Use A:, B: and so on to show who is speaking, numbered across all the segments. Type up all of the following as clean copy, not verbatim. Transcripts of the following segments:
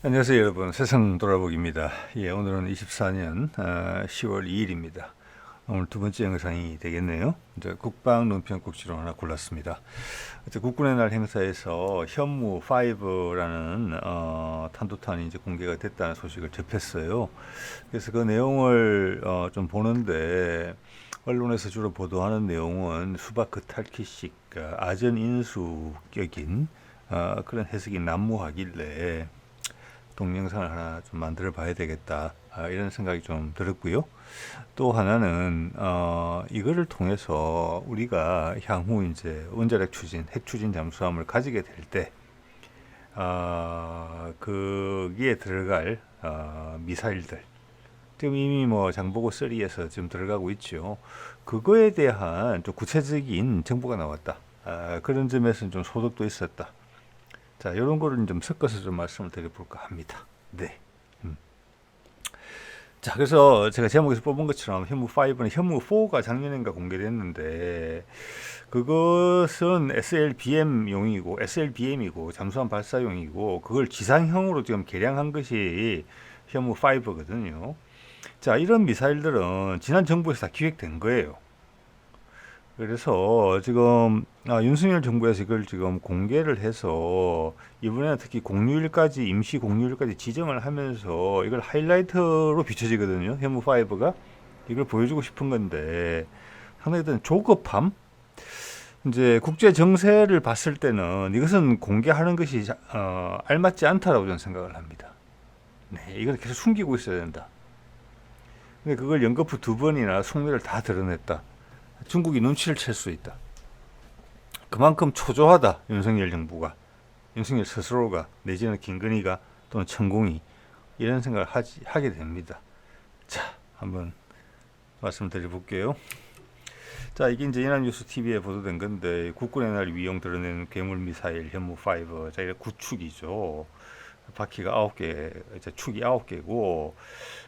A: 안녕하세요 여러분, 세상 돌아보기입니다. 오늘은 24년 10월 2일입니다. 오늘 두 번째 영상이 되겠네요. 이제 국방 논평 꼭지로 하나 골랐습니다. 이제 국군의 날 행사에서 현무 5라는 탄도탄이 이제 공개가 됐다는 소식을 접했어요. 그래서 그 내용을 좀 보는데, 언론에서 주로 보도하는 내용은 수박 겉핥기식 아전 인수격인 그런 해석이 난무하길래 동영상을 하나 좀 만들어 봐야 되겠다, 이런 생각이 좀 들었고요. 또 하나는 이거를 통해서 우리가 향후 이제 원자력 추진, 핵 추진 잠수함을 가지게 될 때 거기에 들어갈 미사일들, 지금 이미 뭐 장보고 3에서 지금 들어가고 있죠. 그거에 대한 좀 구체적인 정보가 나왔다. 그런 점에서는 좀 소득도 있었다. 자, 이런 거를 좀 섞어서 좀 말씀을 드려볼까 합니다. 네. 자, 그래서 제가 제목에서 뽑은 것처럼 현무5는 현무4가 작년인가 공개됐는데, 그것은 SLBM이고 잠수함 발사용이고, 그걸 지상형으로 지금 개량한 것이 현무5거든요. 자, 이런 미사일들은 지난 정부에서 다 기획된 거예요. 그래서 지금 윤석열 정부에서 이걸 지금 공개를 해서 이번에는 특히 공휴일까지, 임시 공휴일까지 지정을 하면서 이걸 하이라이트로 비춰지거든요. 현무5가 이걸 보여주고 싶은 건데, 상당히 조급함. 이제 국제 정세를 봤을 때는 이것은 공개하는 것이 알맞지 않다라고 저는 생각을 합니다. 네, 이걸 계속 숨기고 있어야 된다. 근데 그걸 연거푸 두 번이나 속내를 다 드러냈다. 중국이 눈치를 챌 수 있다. 그만큼 초조하다, 윤석열 정부가, 윤석열 스스로가, 내지는 김건희가 또는 천공이 이런 생각을 하게 됩니다. 자, 한번 말씀드려볼게요. 자, 이게 이제 연합뉴스 TV에 보도된 건데, 국군의 날 위용 드러내는 괴물 미사일 현무5, 자, 이게 구축이죠. 바퀴가 9개, 이제 축이 9개고,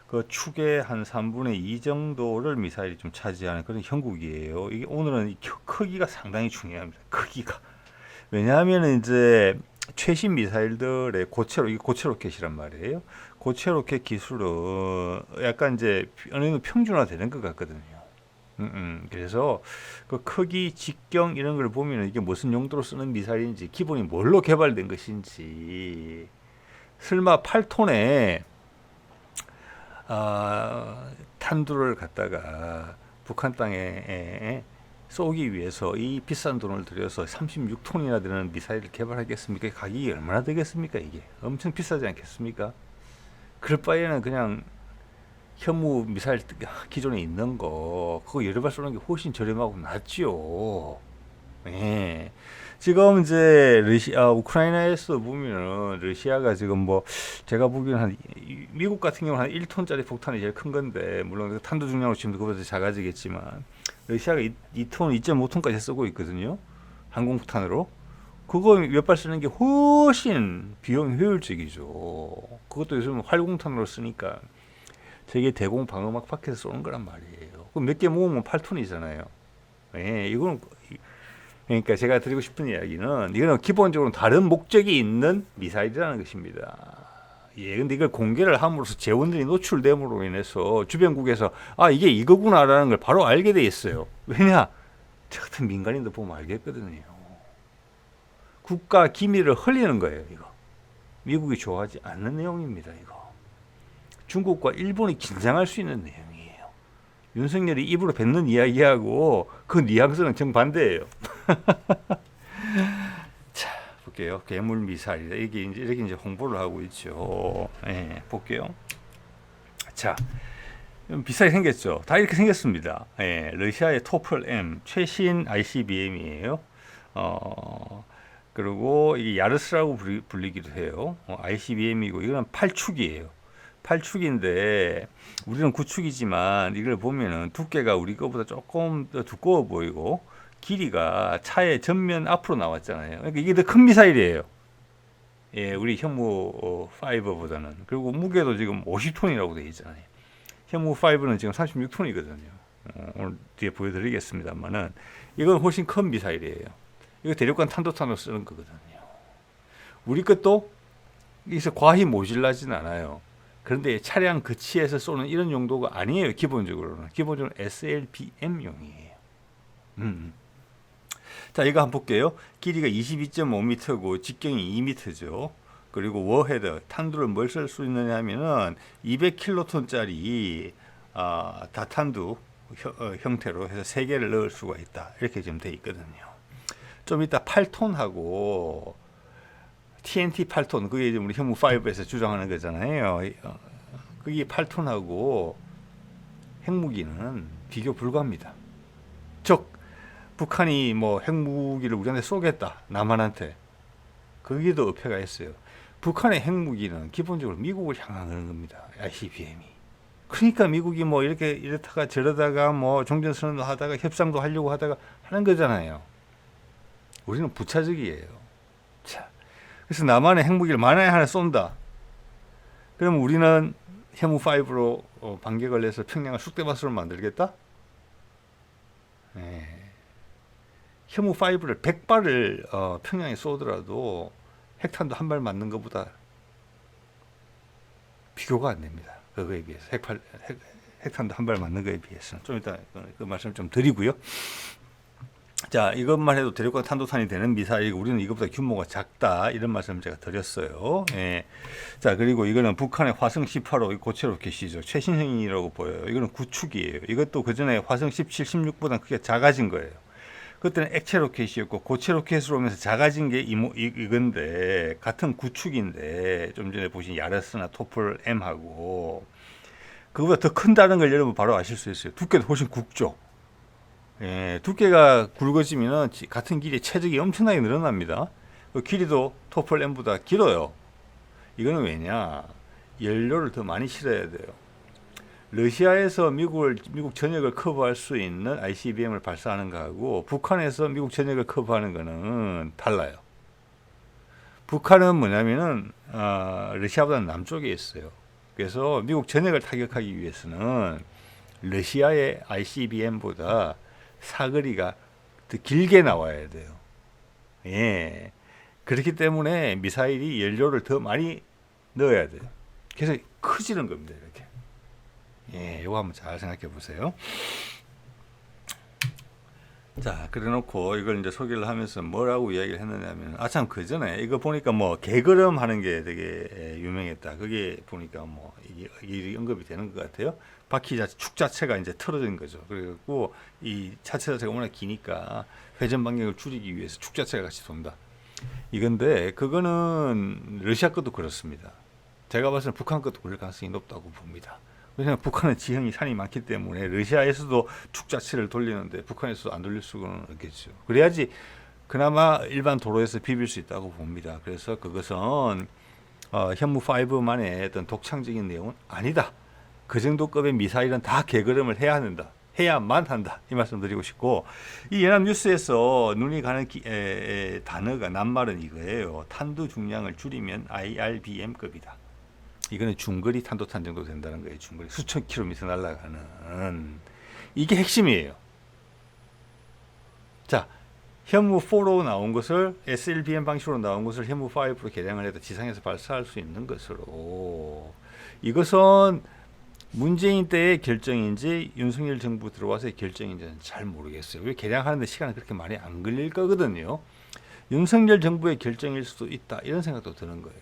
A: 그 축의 한 3분의 2 정도를 미사일이 좀 차지하는 그런 형국이에요. 이게 오늘은 이 크기가 상당히 중요합니다. 크기가. 왜냐하면 이제 최신 미사일들의 이게 고체 로켓이란 말이에요. 고체 로켓 기술은 약간 이제 어느 정도 평준화되는 것 같거든요. 그래서 그 크기, 직경 이런 걸 보면 이게 무슨 용도로 쓰는 미사일인지, 기본이 뭘로 개발된 것인지, 설마 8톤에 탄두를 갖다가 북한 땅에 쏘기 위해서 이 비싼 돈을 들여서 36톤이나 되는 미사일을 개발하겠습니까? 가격이 얼마나 되겠습니까? 이게 엄청 비싸지 않겠습니까? 그럴 바에는 그냥 현무 미사일 기존에 있는 거 그거 여러 발 쏘는 게 훨씬 저렴하고 낫지요. 예. 지금 이제 우크라이나에서 보면은 러시아가 지금 뭐 제가 보기에는 미국 같은 경우는 한 1톤짜리 폭탄이 제일 큰 건데, 물론 그 탄도 중량으로 치면 그보다 작아지겠지만 러시아가 2톤, 2.5톤까지 쓰고 있거든요. 항공폭탄으로. 그거 몇 발 쓰는 게 훨씬 비용 효율적이죠. 그것도 요즘 활공탄으로 쓰니까 세계 대공 방어막 밖에서 쏘는 거란 말이에요. 그 몇 개 모으면 8톤이잖아요. 예, 이거는, 그러니까 제가 드리고 싶은 이야기는, 이거는 기본적으로 다른 목적이 있는 미사일이라는 것입니다. 예, 근데 이걸 공개를 함으로써 재원들이 노출됨으로 인해서 주변국에서 이게 이거구나라는 걸 바로 알게 돼 있어요. 왜냐? 저 같은 민간인도 보면 알겠거든요. 국가 기밀을 흘리는 거예요, 이거. 미국이 좋아하지 않는 내용입니다, 이거. 중국과 일본이 긴장할 수 있는 내용이에요. 윤석열이 입으로 뱉는 이야기하고 그 뉘앙스는 정반대예요. 자, 볼게요. 괴물 미사일. 이렇게 이제 홍보를 하고 있죠. 예, 볼게요. 자, 비싸게 생겼죠. 다 이렇게 생겼습니다. 예, 러시아의 토플 M 최신 ICBM이에요. 그리고 이게 야르스라고 불리기도 해요. ICBM이고 이거는 8축이에요. 8축인데 우리는 9축이지만 이걸 보면은 두께가 우리 거보다 조금 더 두꺼워 보이고, 길이가 차의 전면 앞으로 나왔잖아요. 그러니까 이게 더 큰 미사일이에요. 예, 우리 현무 5보다는. 그리고 무게도 지금 50톤이라고 되어 있잖아요. 현무 5는 지금 36톤이거든요. 오늘 뒤에 보여드리겠습니다만은 이건 훨씬 큰 미사일이에요. 이거 대륙간 탄도탄으로 쓰는 거거든요. 우리 것도 여기서 과히 모질라진 않아요. 그런데 차량 거치해서 쏘는 이런 용도가 아니에요. 기본적으로는 SLBM용이에요. 자, 이거 한번 볼게요. 길이가 22.5m고 직경이 2m죠. 그리고 워헤드 탄두를 뭘 쓸 수 있느냐 하면은 200킬로톤짜리 다탄두 형태로 해서 3개를 넣을 수가 있다. 이렇게 지금 돼 있거든요. 좀 이따 8톤하고 TNT 8톤, 그게 이제 우리 현무5에서 주장하는 거잖아요. 그게 8톤하고 핵무기는 비교 불가합니다. 즉 북한이 뭐 핵무기를 우리한테 쏘겠다, 남한한테, 거기도 어폐가 있어요. 북한의 핵무기는 기본적으로 미국을 향하는 겁니다. ICBM이. 그러니까 미국이 뭐 이렇다가 저러다가 뭐 종전선언도 하다가 협상도 하려고 하다가 하는 거잖아요. 우리는 부차적이에요. 자, 그래서 남한의 핵무기를 만약에 하나 쏜다. 그럼 우리는 현무5로 반격을 해서 평양을 쑥대밭으로 만들겠다? 네. 현무5를 100발을 평양에 쏘더라도 핵탄도 한 발 맞는 것보다 비교가 안 됩니다. 그거에 비해서 핵탄도 한 발 맞는 거에 비해서는. 좀 이따 그 말씀 좀 드리고요. 자, 이것만 해도 대륙간 탄도탄이 되는 미사일, 우리는 이것보다 규모가 작다, 이런 말씀을 제가 드렸어요. 예. 자, 그리고 이거는 북한의 화성 18호 고체 로켓이죠. 최신형이라고 보여요. 이거는 구축이에요. 이것도 그 전에 화성 17, 16보다 크게 작아진 거예요. 그때는 액체 로켓이었고 고체 로켓으로 오면서 작아진 게 이건데, 같은 구축인데 좀 전에 보신 야르스나 토플 M하고 그거보다 더 큰다는 걸 여러분 바로 아실 수 있어요. 두께도 훨씬 굵죠. 예, 두께가 굵어지면 같은 길이의 체적이 엄청나게 늘어납니다. 그 길이도 토플 M보다 길어요. 이거는 왜냐? 연료를 더 많이 실어야 돼요. 러시아에서 미국 전역을 커버할 수 있는 ICBM을 발사하는 거하고 북한에서 미국 전역을 커버하는 거는 달라요. 북한은 뭐냐면은 러시아보다는 남쪽에 있어요. 그래서 미국 전역을 타격하기 위해서는 러시아의 ICBM보다 사거리가 더 길게 나와야 돼요. 예. 그렇기 때문에 미사일이 연료를 더 많이 넣어야 돼요. 그래서 커지는 겁니다, 이렇게. 예, 이거 한번 잘 생각해 보세요. 자, 그래 놓고 이걸 이제 소개를 하면서 뭐라고 이야기를 했느냐면, 참, 그 전에 이거 보니까 뭐 개걸음 하는 게 되게 유명했다. 그게 보니까 뭐 이게 언급이 되는 것 같아요. 바퀴 축 자체가 이제 틀어진 거죠. 그래갖고 이 차체 자체가 워낙 기니까 회전 반경을 줄이기 위해서 축 자체가 같이 돈다. 이건데 그거는 러시아 것도 그렇습니다. 제가 봤을 때 북한 것도 그럴 가능성이 높다고 봅니다. 왜냐하면 북한은 지형이 산이 많기 때문에 러시아에서도 축 자체를 돌리는데 북한에서도 안 돌릴 수는 없겠죠. 그래야지 그나마 일반 도로에서 비빌 수 있다고 봅니다. 그래서 그것은 현무5만의 어떤 독창적인 내용은 아니다. 그 정도 급의 미사일은 다 개걸음을 해야 한다. 해야만 한다. 이 말씀 드리고 싶고, 이 연합뉴스에서 눈이 가는 단어가 낱말은 이거예요. 탄두 중량을 줄이면 IRBM급이다. 이거는 중거리 탄도탄 정도 된다는 거예요. 중거리 수천 킬로미터 날아가는. 이게 핵심이에요. 자, 현무4로 나온 것을 SLBM 방식으로 나온 것을 현무5로 개량을 해서 지상에서 발사할 수 있는 것으로, 이것은 문재인 때의 결정인지 윤석열 정부 들어와서의 결정인지는 잘 모르겠어요. 왜 개량하는데 시간이 그렇게 많이 안 걸릴 거거든요. 윤석열 정부의 결정일 수도 있다, 이런 생각도 드는 거예요.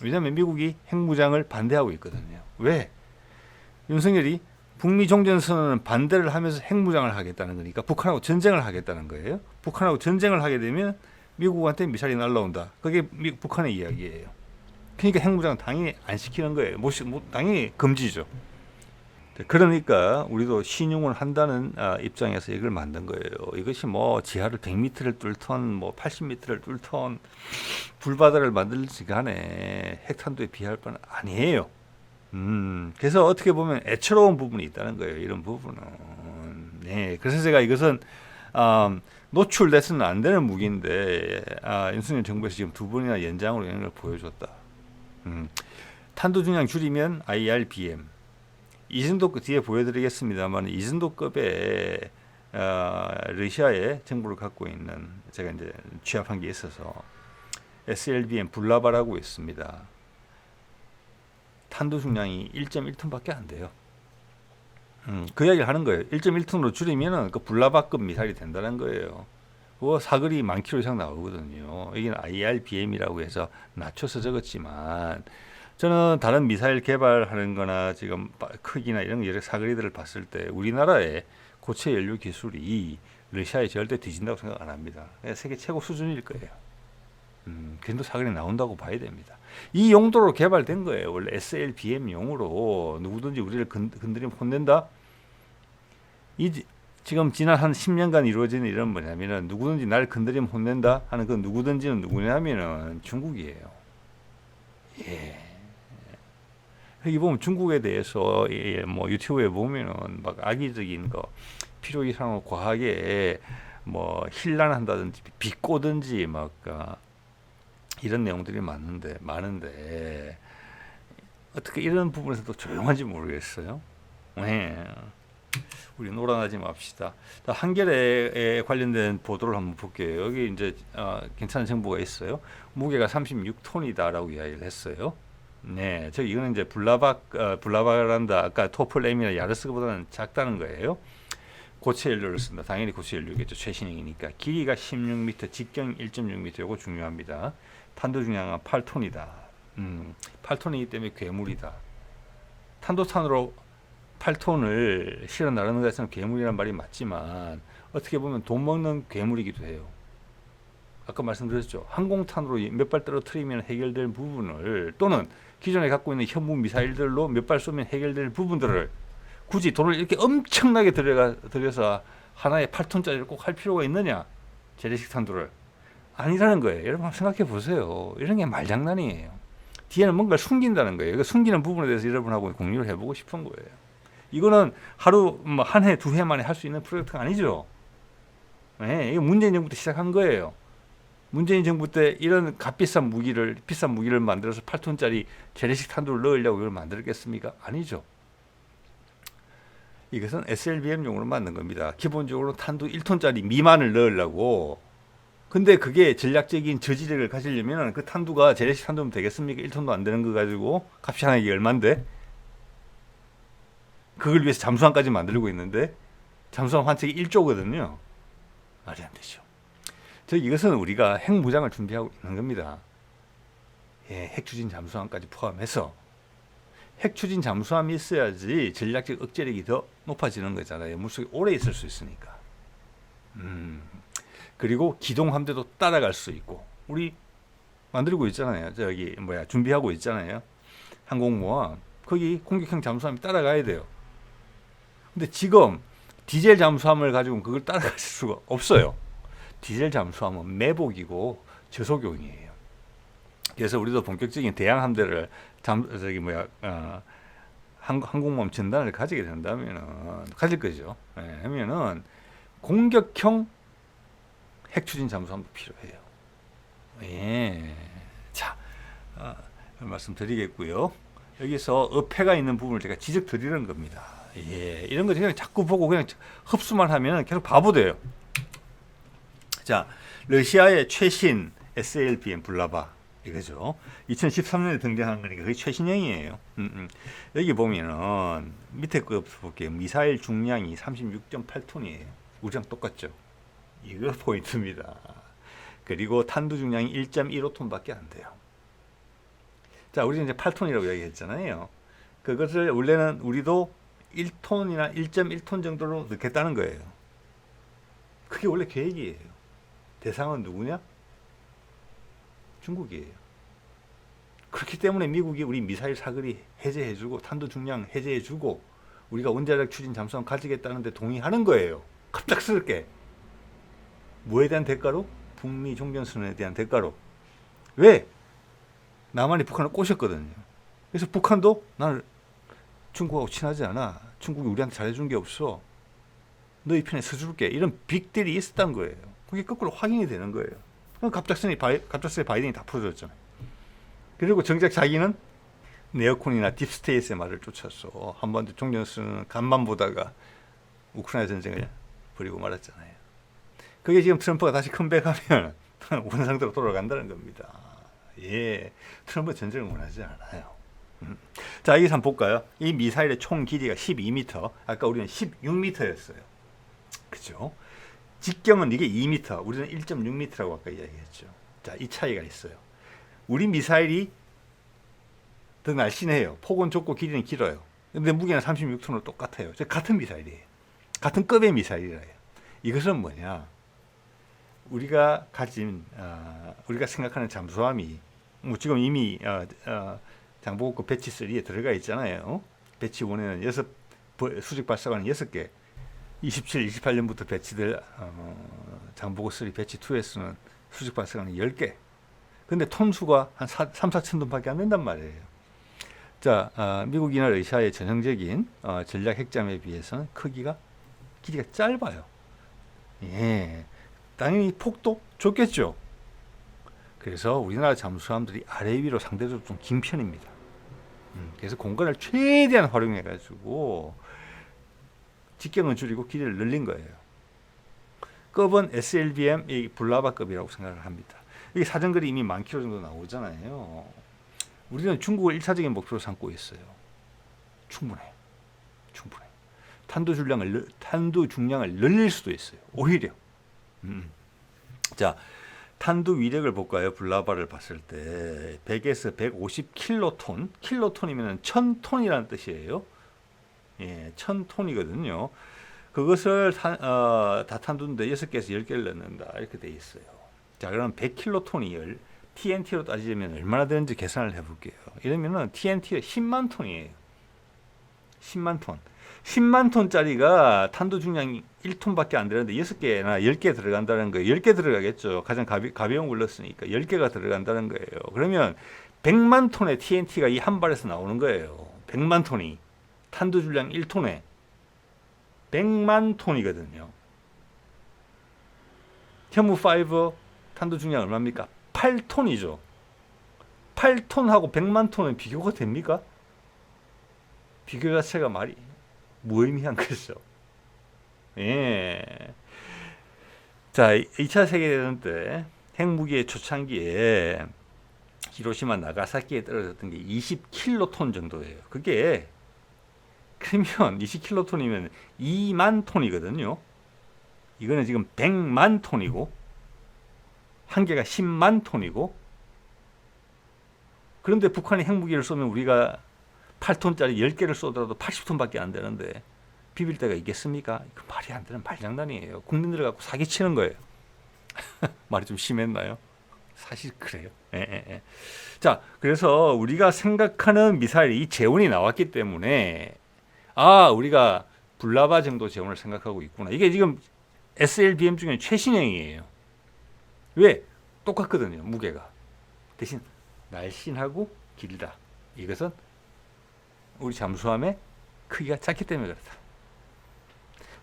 A: 왜냐하면 미국이 핵무장을 반대하고 있거든요. 왜? 윤석열이 북미 종전선언은 반대를 하면서 핵무장을 하겠다는 거니까 북한하고 전쟁을 하겠다는 거예요. 북한하고 전쟁을 하게 되면 미국한테 미사일이 날라온다. 그게 북한의 이야기예요. 그러니까 핵무장은 당연히 안 시키는 거예요. 당연히 금지죠. 그러니까 우리도 신용을 한다는 입장에서 이걸 만든 거예요. 이것이 뭐 지하를 100m를 뚫던 뭐 80m를 뚫던 불바다를 만들지 간에 핵탄두에 비할 바는 아니에요. 그래서 어떻게 보면 애처로운 부분이 있다는 거예요. 이런 부분은. 네, 그래서 제가 이것은 노출돼서는 안 되는 무기인데 윤석열 정부에서 지금 2번이나 연장으로 이런 걸 보여줬다. 탄두 중량 줄이면 IRBM. 이 정도급 뒤에 보여드리겠습니다만, 이 정도급의 러시아의 정보를 갖고 있는, 제가 이제 취합한 게 있어서 SLBM 불나바라고 있습니다. 탄도 중량이 1.1톤밖에 안 돼요. 그 이야기를 하는 거예요. 1.1톤으로 줄이면은 그 불나방급 미사일이 된다는 거예요. 그거 사거리 10,000km 이상 나오거든요. 여기는 IRBM이라고 해서 낮춰서 적었지만 저는 다른 미사일 개발하는 거나 지금 크기나 이런 여러 사거리들을 봤을 때 우리나라의 고체 연료 기술이 러시아에 절대 뒤진다고 생각 안 합니다. 세계 최고 수준일 거예요. 그 정도 사거리 나온다고 봐야 됩니다. 이 용도로 개발된 거예요. 원래 SLBM용으로 누구든지 우리를 건드리면 혼낸다. 지금 지난 한 10년간 이루어진 일은 뭐냐면은 누구든지 날 건드리면 혼낸다 하는 그 누구든지는 누구냐면은 중국이에요. 예. 여기 보면 중국에 대해서 뭐 유튜브에 보면은 막 악의적인 거 필요 이상으로 과하게 뭐 힐난한다든지 비꼬든지 막 이런 내용들이 많은데 어떻게 이런 부분에서도 조용한지 모르겠어요. 네. 우리 놀아나지 맙시다. 한겨레에 관련된 보도를 한번 볼게요. 여기 이제 괜찮은 정보가 있어요. 무게가 36톤이다라고 이야기를 했어요. 네, 이거는 이제 블라바란다 아까 토플M이나 야르스보다는 작다는 거예요. 고체 연료를 쓴다. 당연히 고체 연료겠죠. 최신형이니까. 길이가 16m, 직경 1.6m. 이거 중요합니다. 탄도 중량은 8톤이다. 8톤이기 때문에 괴물이다. 탄도탄으로 8톤을 실어 나르는 것에서는 괴물이란 말이 맞지만 어떻게 보면 돈 먹는 괴물이기도 해요. 아까 말씀드렸죠. 항공탄으로 몇 발 떨어뜨리면 해결될 부분을 또는 기존에 갖고 있는 현무 미사일들로 몇 발 쏘면 해결될 부분들을 굳이 돈을 이렇게 엄청나게 들여서 하나의 8톤짜리를 꼭 할 필요가 있느냐? 재래식 탄두를. 아니라는 거예요. 여러분 생각해 보세요. 이런 게 말장난이에요. 뒤에는 뭔가를 숨긴다는 거예요. 숨기는 부분에 대해서 여러분하고 공유를 해보고 싶은 거예요. 이거는 하루, 한 해, 두 해 만에 할 수 있는 프로젝트가 아니죠. 네, 이거 문재인 정부 때 시작한 거예요. 문재인 정부 때 이런 비싼 무기를 만들어서 8톤짜리 재래식 탄두를 넣으려고 이걸 만들었겠습니까? 아니죠. 이것은 SLBM용으로 만든 겁니다. 기본적으로 탄두 1톤짜리 미만을 넣으려고. 근데 그게 전략적인 저지력을 가지려면 그 탄두가 재래식 탄두면 되겠습니까? 1톤도 안 되는 거 가지고 값이 하나 이게 얼만데? 그걸 위해서 잠수함까지 만들고 있는데 잠수함 한 척이 1조거든요. 말이 안 되죠. 이것은 우리가 핵무장을 준비하고 있는 겁니다. 예, 핵추진 잠수함까지 포함해서 핵추진 잠수함이 있어야지 전략적 억제력이 더 높아지는 거잖아요. 물속에 오래 있을 수 있으니까. 그리고 기동함대도 따라갈 수 있고 우리 만들고 있잖아요. 준비하고 있잖아요. 항공모함 거기 공격형 잠수함이 따라가야 돼요. 근데 지금 디젤 잠수함을 가지고 그걸 따라갈 수가 없어요. 디젤 잠수함은 매복이고 저속용이에요. 그래서 우리도 본격적인 대양 함대를 항공모함 전단을 가지게 된다면 가질 거죠. 네, 하면은 공격형 핵추진 잠수함도 필요해요. 예. 자, 말씀드리겠고요. 여기서 어폐가 있는 부분을 제가 지적 드리는 겁니다. 예, 이런 거 그냥 자꾸 보고 그냥 흡수만 하면 계속 바보 돼요. 자, 러시아의 최신 SLBM 블라바 이거죠. 2013년에 등장한 거니까 그게 최신형이에요. 여기 보면은 밑에 거 볼게요. 미사일 중량이 36.8톤이에요. 우리랑 똑같죠. 이거 포인트입니다. 그리고 탄두 중량이 1.15톤밖에 안 돼요. 자, 우리는 이제 8톤이라고 얘기했잖아요. 그것을 원래는 우리도 1톤이나 1.1톤 정도로 넣겠다는 거예요. 그게 원래 계획이에요. 대상은 누구냐? 중국이에요. 그렇기 때문에 미국이 우리 미사일 사거리 해제해주고 탄두 중량 해제해주고 우리가 원자력 추진 잠수함 가지겠다는데 동의하는 거예요. 갑작스럽게. 뭐에 대한 대가로? 북미 종전선언에 대한 대가로. 왜? 남한이 북한을 꼬셨거든요. 그래서 북한도 나는 중국하고 친하지 않아. 중국이 우리한테 잘해준 게 없어. 너희 편에 서줄게. 이런 빅딜이 있었던 거예요. 그게 거꾸로 확인이 되는 거예요. 그럼 갑작스레 바이든이 다 풀어줬잖아요. 그리고 정작 자기는 네오콘이나 딥스테이트의 말을 쫓았어. 한반도 종전선언 간만 보다가 우크라이나 전쟁을 벌이고 말았잖아요. 그게 지금 트럼프가 다시 컴백하면 원상대로 돌아간다는 겁니다. 예, 트럼프 전쟁을 원하지 않아요. 자, 여기서 한번 볼까요? 이 미사일의 총 길이가 12m. 아까 우리는 16m였어요. 그죠? 직경은 이게 2m. 우리는 1.6m라고 아까 이야기했죠. 자, 이 차이가 있어요. 우리 미사일이 더 날씬해요. 폭은 좁고 길이는 길어요. 근데 무게는 36톤으로 똑같아요. 같은 미사일이에요. 같은 급의 미사일이라요. 이것은 뭐냐? 우리가 가진 우리가 생각하는 잠수함이 뭐 지금 이미 장보고급 배치 3에 들어가 있잖아요. 배치 1에는 6 수직 발사관은 6개, 27, 28년부터 배치될 장보고 3 배치 2에서는 수직 발사관이 10개. 근데 톤수가 한 3, 4천 톤밖에 안 된단 말이에요. 자, 미국이나 러시아의 전형적인 전략 핵잠에 비해서는 길이가 짧아요. 예, 당연히 폭도 좁겠죠. 그래서 우리나라 잠수함들이 아래 위로 상대적으로 좀 긴 편입니다. 그래서 공간을 최대한 활용해 가지고 직경은 줄이고 길이를 늘린 거예요. 급은 SLBM 이 불나바급이라고 생각을 합니다. 이게 사정거리 이미 10,000km 정도 나오잖아요. 우리는 중국을 1차적인 목표로 삼고 있어요. 충분해. 탄두 중량을 늘릴 수도 있어요. 오히려. 자, 탄두 위력을 볼까요? 불나바를 봤을 때 100에서 150킬로톤. 킬로톤이면 1000톤이라는 뜻이에요. 예, 1000톤이거든요. 그것을 다 탄두인데 6개에서 10개를 넣는다. 이렇게 돼 있어요. 자, 그럼 100킬로톤이 TNT로 따지면 얼마나 되는지 계산을 해볼게요. 이러면은 TNT가 10만 톤이에요. 10만 톤. 10만 톤짜리가 탄두 중량이 1톤밖에 안 되는데 6개나 10개 들어간다는 거예요. 10개 들어가겠죠. 가장 가벼운 걸 넣었으니까 10개가 들어간다는 거예요. 그러면 100만 톤의 TNT가 이 한 발에서 나오는 거예요. 100만 톤이. 탄두 중량 1톤에 100만 톤이거든요. 현무5 탄두 중량 얼마입니까? 8톤이죠. 8톤하고 100만 톤은 비교가 됩니까? 비교 자체가 말이 무의미한 거죠. 예. 자, 2차 세계대전 때 핵무기의 초창기에 히로시마 나가사키에 떨어졌던 게 20킬로톤 정도예요. 그게 그러면 20킬로톤이면 2만 톤이거든요. 이거는 지금 100만 톤이고 한 개가 10만 톤이고, 그런데 북한이 핵무기를 쏘면 우리가 8톤짜리 10개를 쏘더라도 80톤밖에 안 되는데 비빌 데가 있겠습니까? 이거 말이 안 되는 말장난이에요. 국민들을 갖고 사기치는 거예요. 말이 좀 심했나요? 사실 그래요. 예. 자, 그래서 우리가 생각하는 미사일이 이 재원이 나왔기 때문에 우리가 불나바 정도 재원을 생각하고 있구나. 이게 지금 SLBM 중에 최신형이에요. 왜? 똑같거든요. 무게가. 대신 날씬하고 길다. 이것은 우리 잠수함의 크기가 작기 때문에 그렇다.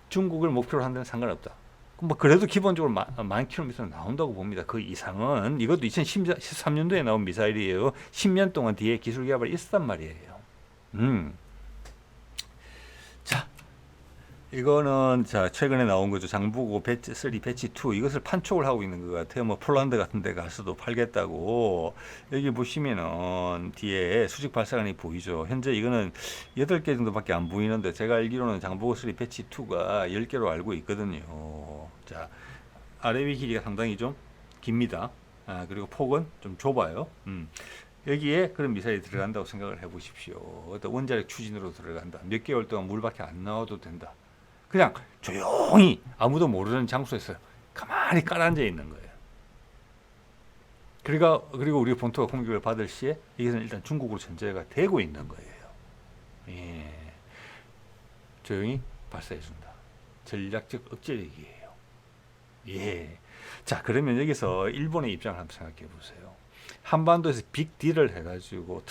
A: 중국을 목표로 한다는 상관없다. 뭐 그래도 기본적으로 10,000km는 나온다고 봅니다. 그 이상은. 이것도 2013년도에 나온 미사일이에요. 10년 동안 뒤에 기술 개발이 있었단 말이에요. 자, 이거는 최근에 나온 거죠. 장보고 배치 3, 배치 2. 이것을 판촉을 하고 있는 것 같아요. 뭐 폴란드 같은 데 가서도 팔겠다고. 여기 보시면은 뒤에 수직 발사관이 보이죠. 현재 이거는 8개 정도밖에 안 보이는데 제가 알기로는 장보고 3 배치 2가 10개로 알고 있거든요. 자, 아래 위 길이가 상당히 좀 깁니다. 그리고 폭은 좀 좁아요. 여기에 그런 미사일이 들어간다고 생각을 해 보십시오. 원자력 추진으로 들어간다. 몇 개월 동안 물밖에 안 나와도 된다. 그냥 조용히 아무도 모르는 장소에서 가만히 깔아앉아 있는 거예요. 그리고 우리 본토가 공격을 받을 시에 이것은 일단 중국으로 전제가 되고 있는 거예요. 예. 조용히 발사해준다. 전략적 억제력이에요. 예. 자, 그러면 여기서 일본의 입장을 한번 생각해 보세요. 한반도에서 빅딜을 해가지고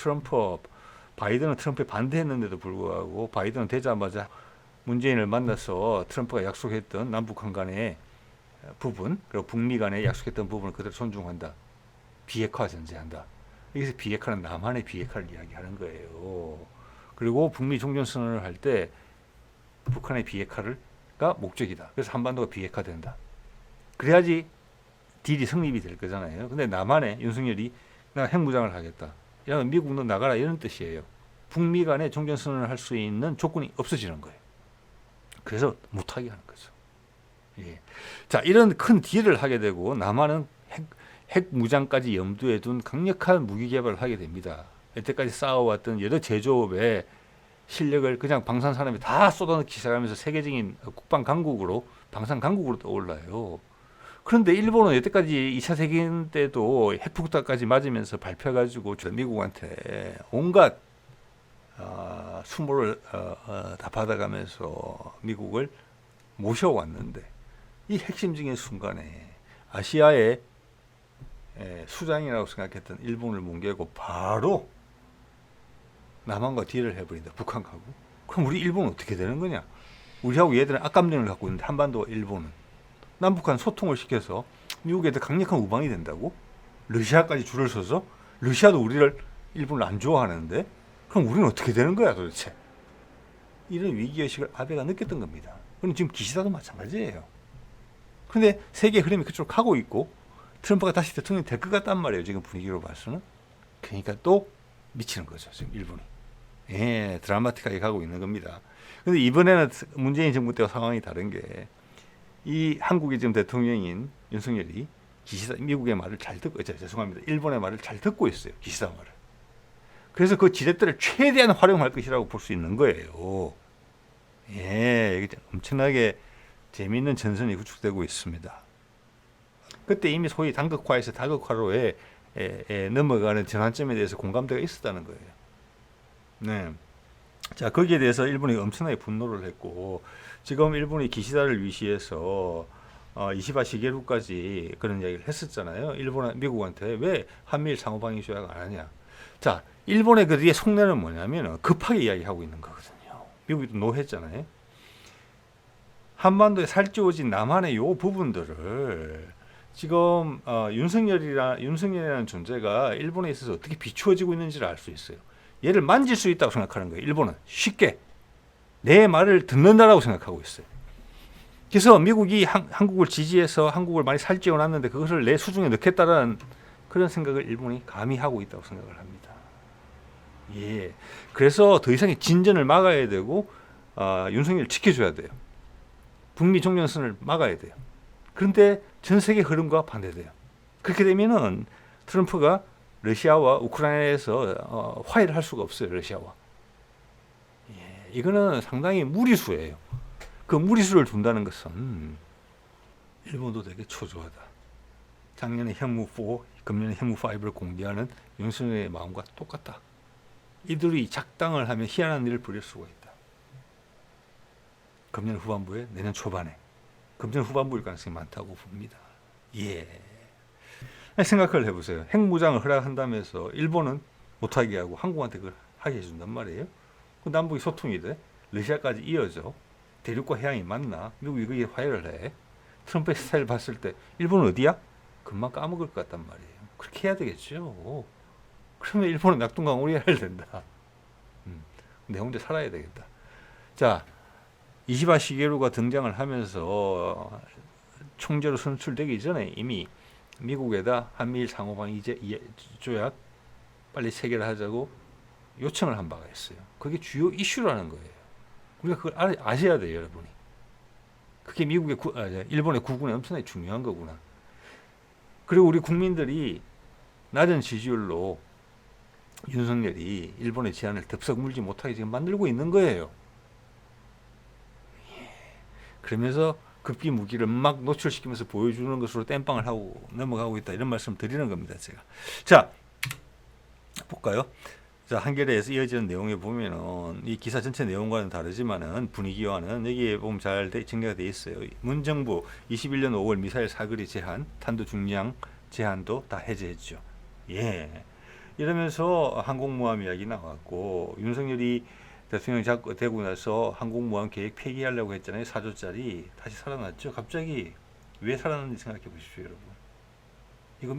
A: 바이든은 트럼프에 반대했는데도 불구하고 바이든은 되자마자 문재인을 만나서 트럼프가 약속했던 남북한 간의 부분, 그리고 북미 간에 약속했던 부분을 그대로 존중한다. 비핵화 전제한다. 여기서 비핵화는 남한의 비핵화를 이야기하는 거예요. 그리고 북미 종전선언을 할 때 북한의 비핵화가 목적이다. 그래서 한반도가 비핵화된다. 그래야지 딜이 성립이 될 거잖아요. 근데 남한의 윤석열이 나 핵무장을 하겠다. 야, 미국 너 나가라 이런 뜻이에요. 북미 간에 종전선언을 할 수 있는 조건이 없어지는 거예요. 그래서 못하게 하는 거죠. 예. 자, 이런 큰 딜을 하게 되고 남한은 핵 무장까지 염두에 둔 강력한 무기 개발을 하게 됩니다. 여태까지 쌓아왔던 여러 제조업의 실력을 그냥 방산 산업에 다 쏟아넣기 시작하면서 세계적인 국방 강국으로 방산 강국으로 떠올라요. 그런데 일본은 여태까지 2차 세계대전 때도 핵폭탄까지 맞으면서 발표해가지고 미국한테 온갖 수모를 다 받아가면서 미국을 모셔왔는데 이 핵심적인 순간에 아시아의 수장이라고 생각했던 일본을 뭉개고 바로 남한과 딜을 해버린다. 북한하고. 그럼 우리 일본은 어떻게 되는 거냐? 우리하고 얘들은 악감정을 갖고 있는데 한반도와 일본은 남북한 소통을 시켜서 미국에 더 강력한 우방이 된다고? 러시아까지 줄을 서서? 러시아도 우리를 일본을 안 좋아하는데 그럼 우리는 어떻게 되는 거야 도대체? 이런 위기의식을 아베가 느꼈던 겁니다. 그럼 지금 기시다도 마찬가지예요. 그런데 세계 흐름이 그쪽으로 가고 있고 트럼프가 다시 대통령이 될 것 같단 말이에요. 지금 분위기로 봐서는. 그러니까 또 미치는 거죠. 지금 일본이. 예, 드라마틱하게 가고 있는 겁니다. 근데 이번에는 문재인 정부 때와 상황이 다른 게 이 한국의 지금 대통령인 윤석열이 기시다 미국의 말을 잘 듣고 죄송합니다. 일본의 말을 잘 듣고 있어요. 기시다 말을. 그래서 그 지렛대를 최대한 활용할 것이라고 볼 수 있는 거예요. 예, 이게 엄청나게 재미있는 전선이 구축되고 있습니다. 그때 이미 소위 단극화에서 다극화로에 넘어가는 전환점에 대해서 공감대가 있었다는 거예요. 네. 자, 거기에 대해서 일본이 엄청나게 분노를 했고, 지금 일본이 기시다를 위시해서 이시바 시게루까지 그런 이야기를 했었잖아요. 미국한테 왜 한미일 상호방위 조약 안 하냐. 자, 일본의 그 뒤에 속내는 뭐냐면 급하게 이야기하고 있는 거거든요. 미국이 또 노했잖아요. 한반도에 살찌워진 남한의 요 부분들을 지금 윤석열이라는 존재가 일본에 있어서 어떻게 비추어지고 있는지를 알 수 있어요. 얘를 만질 수 있다고 생각하는 거예요. 일본은 쉽게 내 말을 듣는다라고 생각하고 있어요. 그래서 미국이 한국을 지지해서 한국을 많이 살찌워 놨는데 그것을 내 수중에 넣겠다라는 그런 생각을 일본이 감히 하고 있다고 생각을 합니다. 예. 그래서 더 이상의 진전을 막아야 되고 윤석열을 지켜줘야 돼요. 북미 종전선을 막아야 돼요. 그런데 전 세계 흐름과 반대돼요. 그렇게 되면은 트럼프가 러시아와 우크라이나에서 화해를 할 수가 없어요. 러시아와. 예, 이거는 상당히 무리수예요. 그 무리수를 둔다는 것은 일본도 되게 초조하다. 작년에 현무4, 금년에 현무5를 공개하는 윤석열의 마음과 똑같다. 이들이 작당을 하면 희한한 일을 벌일 수가 있다. 금년 후반부에 내년 초반에 금년 후반부일 가능성이 많다고 봅니다. 예. 생각을 해보세요. 핵무장을 허락한다면서 일본은 못하게 하고 한국한테 그걸 하게 해준단 말이에요. 그 남북이 소통이 돼. 러시아까지 이어져. 대륙과 해양이 만나. 미국이 거기에 화해를 해. 트럼프의 스타일 봤을 때 일본은 어디야? 금방 까먹을 것 같단 말이에요. 그렇게 해야 되겠죠. 그러면 일본은 낙동강 오리알을 된다. 내 혼자 살아야 되겠다. 자, 이시바 시게루가 등장을 하면서 총재로 선출되기 전에 이미 미국에다 한미일 상호방위 조약 빨리 체결을 하자고 요청을 한 바가 있어요. 그게 주요 이슈라는 거예요. 우리가 그걸 아셔야 돼요, 여러분이. 그게 일본의 국군에 엄청나게 중요한 거구나. 그리고 우리 국민들이 낮은 지지율로 윤석열이 일본의 제안을 덥석 물지 못하게 지금 만들고 있는 거예요. 그러면서 급기 무기를 막 노출시키면서 보여주는 것으로 땜빵을 하고 넘어가고 있다. 이런 말씀 드리는 겁니다, 제가. 자, 볼까요? 자, 한겨레에서 이어지는 내용에 보면은 이 기사 전체 내용과는 다르지만은 분위기와는 여기에 보면 잘 정리가 돼 있어요. 문정부 21년 5월 미사일 사거리 제한, 탄도 중량 제한도 다 해제했죠. 예. 이러면서 항공모함 이야기 나왔고, 윤석열이 대통령이 되고 나서 항공모함 계획 폐기하려고 했잖아요. 4조짜리. 다시 살아났죠. 갑자기 왜 살아났는지 생각해 보십시오, 여러분. 이거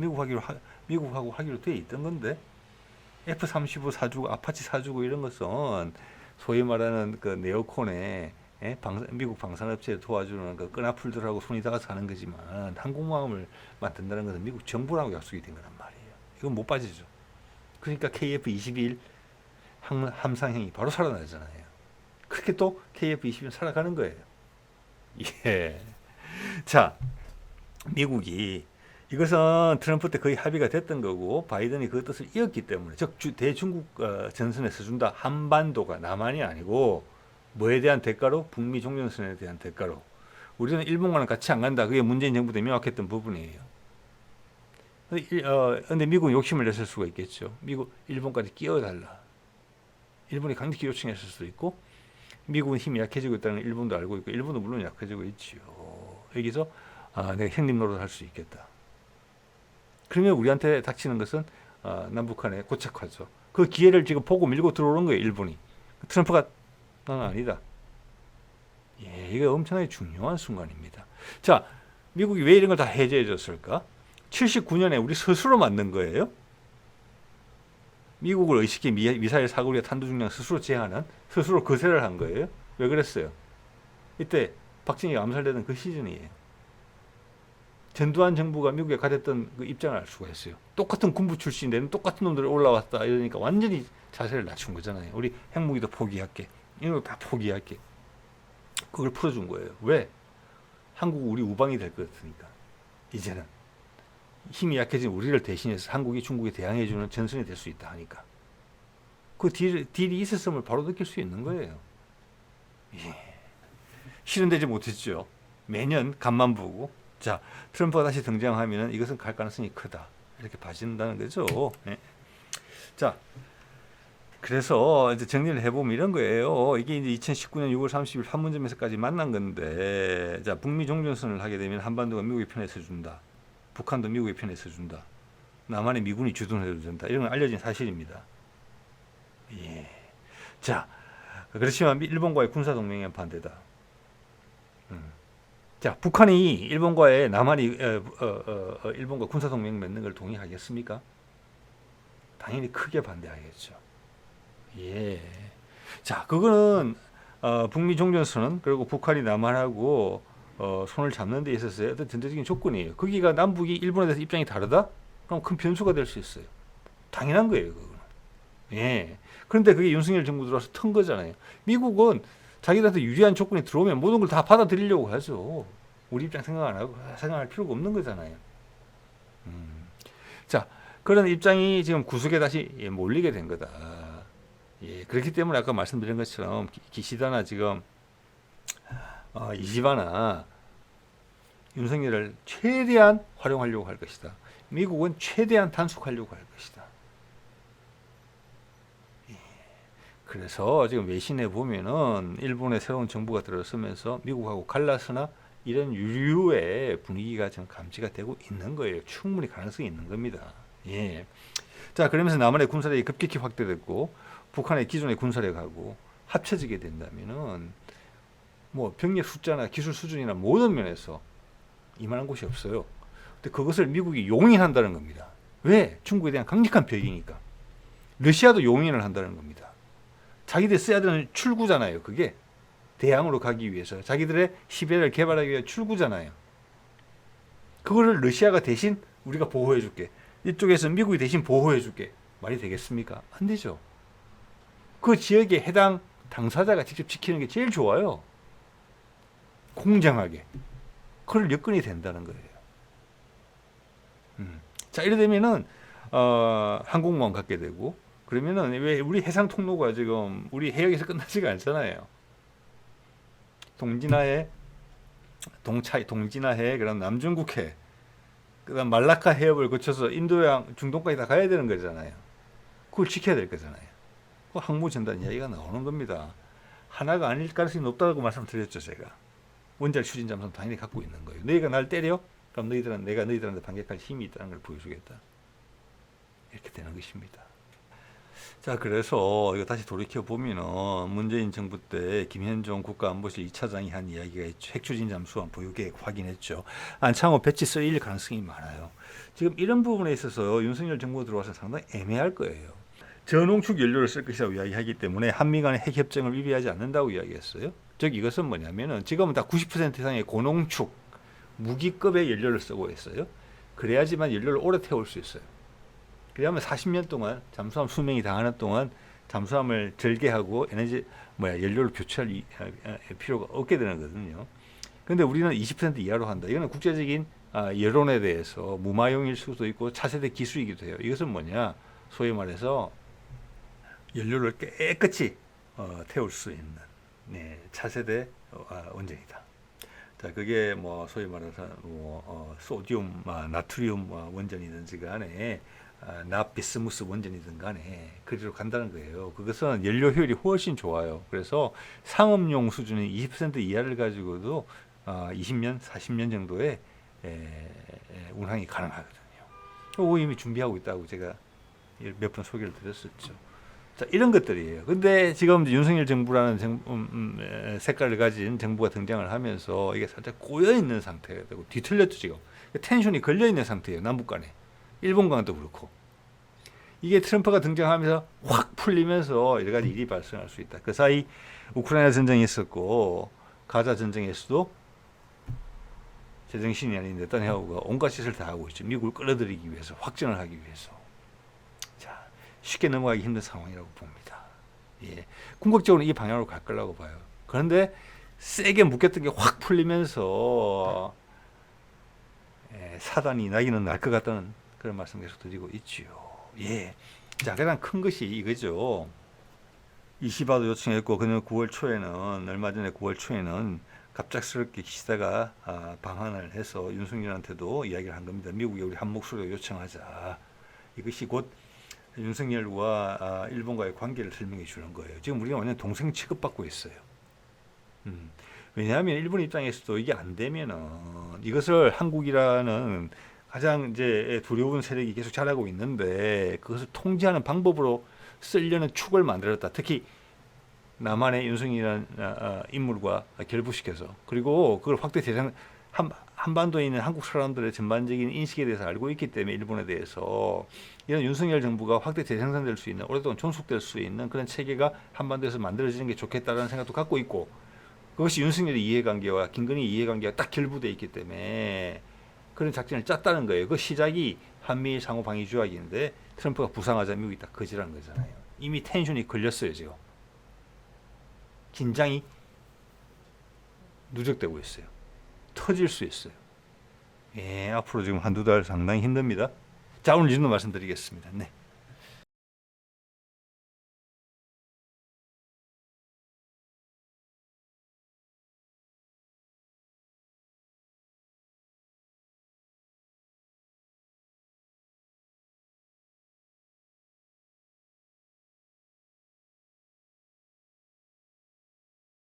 A: 미국하고 하기로 돼 있던 건데, F-35 사주고 아파치 사주고 이런 것은 소위 말하는 그 네오콘의 미국 방산업체에 도와주는 그 끈아풀들하고 손이 닿아서 하는 거지만, 항공모함을 만든다는 것은 미국 정부라고 약속이 된 거란 말이에요. 이건 못 빠지죠. 그러니까 KF-21 함상행이 바로 살아나잖아요. 그렇게 또 KF-21은 살아가는 거예요. 예. 자, 미국이 이것은 트럼프 때 거의 합의가 됐던 거고 바이든이 그 뜻을 이었기 때문에 즉 대중국 전선에 서준다. 한반도가 남한이 아니고 뭐에 대한 대가로? 북미 종전선에 대한 대가로. 우리는 일본과는 같이 안 간다. 그게 문재인 정부 때 명확했던 부분이에요. 근데 미국은 욕심을 냈을 수가 있겠죠. 일본까지 끼워달라. 일본이 강력히 요청했을 수도 있고 미국은 힘이 약해지고 있다는 걸 일본도 알고 있고 일본도 물론 약해지고 있지요. 여기서 내가 형님 노릇할 수 있겠다. 그러면 우리한테 닥치는 것은 남북한의 고착화죠. 그 기회를 지금 보고 밀고 들어오는 거예요. 일본이. 트럼프가 나는 아니다. 예, 이게 엄청나게 중요한 순간입니다. 자, 미국이 왜 이런 걸 다 해제해 줬을까? 79년에 우리 스스로 만든 거예요. 미국을 의식해 미사일 사거리와 탄도 중량 스스로 제한한, 스스로 거세를 한 거예요. 왜 그랬어요? 이때 박정희가 암살되던 그 시즌이에요. 전두환 정부가 미국에 가졌던 그 입장을 알 수가 있어요. 똑같은 군부 출신인데 똑같은 놈들이 올라왔다 이러니까 완전히 자세를 낮춘 거잖아요. 우리 핵무기도 포기할게. 이런 거 다 포기할게. 그걸 풀어준 거예요. 왜? 한국 우리 우방이 될 것 같으니까. 이제는 힘이 약해진 우리를 대신해서 한국이 중국에 대항해주는 전선이 될 수 있다 하니까. 그 딜이 있었음을 바로 느낄 수 있는 거예요. 예. 실현되지 못했죠. 매년 간만 보고. 자, 트럼프가 다시 등장하면 이것은 갈 가능성이 크다. 이렇게 봐진다는 거죠. 예. 자, 그래서 이제 정리를 해보면 이런 거예요. 이게 이제 2019년 6월 30일 판문점에서까지 만난 건데, 자, 북미 종전선을 하게 되면 한반도가 미국의 편에 서준다. 북한도 미국의 편에 서준다. 남한의 미군이 주둔해도 된다. 이런 건 알려진 사실입니다. 예. 자, 그렇지만 일본과의 군사동맹에 반대다. 자, 북한이 일본과의 남한이 일본과 군사동맹 맺는 걸 동의하겠습니까? 당연히 크게 반대하겠죠. 예. 자, 그거는 북미 종전선언 그리고 북한이 남한하고 손을 잡는 데 있어서의 어떤 전제적인 조건이에요. 거기가 남북이 일본에 대해서 입장이 다르다? 그럼 큰 변수가 될 수 있어요. 당연한 거예요, 그거는. 예. 그런데 그게 윤석열 정부 들어와서 턴 거잖아요. 미국은 자기들한테 유리한 조건이 들어오면 모든 걸 다 받아들이려고 하죠. 우리 입장 생각 안 하고 생각할 필요가 없는 거잖아요. 자, 그런 입장이 지금 구석에 다시 몰리게 된 거다. 예, 그렇기 때문에 아까 말씀드린 것처럼 기시다나 지금 이지바나 윤석열을 최대한 활용하려고 할 것이다. 미국은 최대한 단속하려고 할 것이다. 예, 그래서 지금 외신에 보면은 일본의 새로운 정부가 들어서면서 미국하고 갈라서나 이런 유류의 분위기가 지금 감지가 되고 있는 거예요. 충분히 가능성이 있는 겁니다. 예. 자, 그러면서 남한의 군사력이 급격히 확대됐고 북한의 기존의 군사력하고 합쳐지게 된다면은 뭐 병력 숫자나 기술 수준이나 모든 면에서 이만한 곳이 없어요. 근데 그것을 미국이 용인한다는 겁니다. 왜? 중국에 대한 강력한 벽이니까. 러시아도 용인을 한다는 겁니다. 자기들 써야 되는 출구잖아요. 그게 대항으로 가기 위해서 자기들의 시베리아를 개발하기 위해 출구잖아요. 그거를 러시아가 대신 우리가 보호해 줄게. 이쪽에서 미국이 대신 보호해 줄게. 말이 되겠습니까? 안 되죠. 그 지역에 해당 당사자가 직접 지키는 게 제일 좋아요. 공정하게. 그럴 여건이 된다는 거예요. 자, 이래 되면은 항공모함 갖게 되고 그러면은 왜 우리 해상 통로가 지금 우리 해역에서 끝나지가 않잖아요. 동진아해, 동진아해, 그다음 남중국해, 그다음 말라카 해협을 거쳐서 인도양, 중동까지 다 가야 되는 거잖아요. 그걸 지켜야 될 거잖아요. 그 항모 전단 이야기가 나오는 겁니다. 하나가 아닐 가능성이 높다고 말씀드렸죠, 제가. 원자력 추진 잠수는 당연히 갖고 있는 거예요. 너희가 날 때려? 그럼 내가 너희들한테 반격할 힘이 있다는 걸 보여주겠다. 이렇게 되는 것입니다. 자, 그래서 이거 다시 돌이켜 보면은 문재인 정부 때 김현종 국가안보실 2차장이 한 이야기가 있죠. 핵추진 잠수함 보유 계획 확인했죠. 안창호 배치 쓰일 가능성이 많아요. 지금 이런 부분에 있어서 윤석열 정부 들어와서 상당히 애매할 거예요. 저농축 연료를 쓸 것이라고 이야기하기 때문에 한미 간의 핵 협정을 위배하지 않는다고 이야기했어요. 즉 이것은 뭐냐면은 지금은 다 90% 이상의 고농축 무기급의 연료를 쓰고 있어요. 그래야지만 연료를 오래 태울 수 있어요. 그러면 40년 동안 잠수함 수명이 다하는 동안 잠수함을 절개하고 연료를 교체할 필요가 없게 되는 거거든요. 근데 우리는 20% 이하로 한다. 이거는 국제적인 여론에 대해서 무마용일 수도 있고 차세대 기술이기도 해요. 이것은 뭐냐? 소위 말해서 연료를 깨끗이 태울 수 있는 차세대 원전이다. 자, 그게 뭐 소위 말해서 소디움, 나트리움 원전이든지 간에 납비스무스 원전이든 간에 그리로 간다는 거예요. 그것은 연료 효율이 훨씬 좋아요. 그래서 상업용 수준의 20% 이하를 가지고도 20년, 40년 정도의 운항이 가능하거든요. 그거 이미 준비하고 있다고 제가 몇 번 소개를 드렸었죠. 자, 이런 것들이에요. 근데 지금 윤석열 정부라는 색깔을 가진 정부가 등장을 하면서 이게 살짝 꼬여있는 상태가 되고 뒤틀렸죠, 지금. 텐션이 걸려있는 상태예요, 남북 간에. 일본과도 그렇고. 이게 트럼프가 등장하면서 확 풀리면서 여러 가지 일이 발생할 수 있다. 그 사이 우크라이나 전쟁이 있었고, 가자 전쟁에서도 제정신이 아닌 네타냐후가 온갖 짓을 다 하고 있죠. 미국을 끌어들이기 위해서, 확전을 하기 위해서. 자, 쉽게 넘어가기 힘든 상황이라고 봅니다. 예, 궁극적으로 이 방향으로 갈 거라고 봐요. 그런데 세게 묶였던 게 확 풀리면서 사단이 나기는 날 것 같다는 그런 말씀 계속 드리고 있지요. 예, 자, 가장 큰 것이 이거죠. 이시바도 요청했고, 그는 9월 초에는 얼마 전에 9월 초에는 갑작스럽게 기시다가 방한을 해서 윤석열한테도 이야기를 한 겁니다. 미국에 우리 한 목소리로 요청하자. 이것이 곧 윤석열과 일본과의 관계를 설명해 주는 거예요. 지금 우리가 완전 동생 취급받고 있어요. 왜냐하면 일본 입장에서도 이게 안 되면은 이것을 한국이라는 가장 이제 두려운 세력이 계속 자라고 있는데 그것을 통제하는 방법으로 쓰려는 축을 만들었다. 특히 남한의 윤석열이라는 인물과 결부시켜서 그리고 그걸 확대 대상 한반도에 있는 한국 사람들의 전반적인 인식에 대해서 알고 있기 때문에 일본에 대해서 이런 윤석열 정부가 확대 재생산될 수 있는 오랫동안 존속될 수 있는 그런 체계가 한반도에서 만들어지는 게 좋겠다라는 생각도 갖고 있고 그것이 윤석열의 이해관계와 김건희 이해관계가 딱 결부되어 있기 때문에 그런 작전을 짰다는 거예요. 그 시작이 한미일 상호 방위 조약인데 트럼프가 부상하자 미국이 딱 거지라는 거잖아요. 이미 텐션이 걸렸어요. 지금 긴장이 누적되고 있어요. 터질 수 있어요. 예, 앞으로 지금 한두 달 상당히 힘듭니다. 자, 오늘 이 정도 말씀드리겠습니다. 네.